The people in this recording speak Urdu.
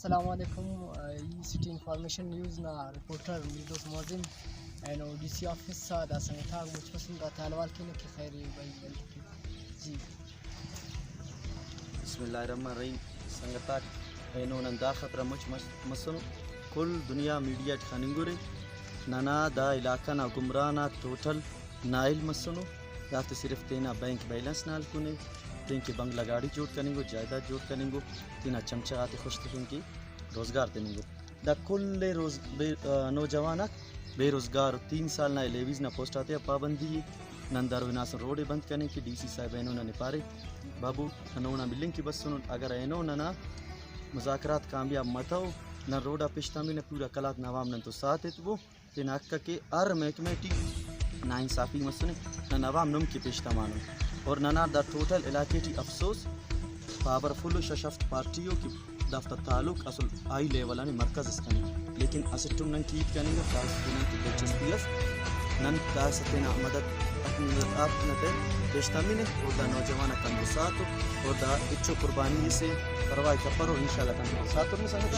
السلام علیکم. ای سٹی انفارمیشن نیوز نا ریپورٹر میردوس معظم اینو ڈی سی آفس سا دا سنگتاگ مجھوسن دا تالوال کینے کی خیری بائی جی. بسم اللہ الرحمن الرحیم. سنگتاگ اینو نندا خطرہ مچ مسنو کل دنیا میڈیا ٹھاننگورے نانا دا علاقہ نا گمرانا ٹوٹل نائل مسنو دافت صرف تینا بینک بیلنس نال کنے تین کی بنگلہ گاڑی جوڑ کننگو جائیداد جوڑ کننگو تینا چمچہ آتے خوش تکن کی روزگار دننگو دا کل نوجوانک بے روزگار 3 سال نا لیویز نا پوسٹ آتے پابندی نندارو ناسن روڈے بند کرنے کی ڈی سی صاحب اینو نا نپارے بابو ننونا ملنگ کی بس سنو اگر اینو نا مذاکرات کامیاب متاو نہ روڈا پشتا میں پورا کلات نوام نن تو ساتھ وہ تین اکا کے ار محکمے ٹی نا انصافی مسنے نہ نوام نم کی پشتا مانو اور ننا دا ٹوٹل علاقے ٹی افسوس پاورفل ششفت پارٹیوں کی دفتر تعلق اصل آئی لیول نے مرکز استنے لیکن اسٹم نن کیت کرنے گا فاس دنیا کی دلچسپی اس نن دا ستینا مدد اپنی آپ نتے پشتا میں نے اور دا نوجوان کن ساتھ اور دا اچھو قربانی سے کروائی کپرو انشاءاللہ کن ساتھ میں سنگتا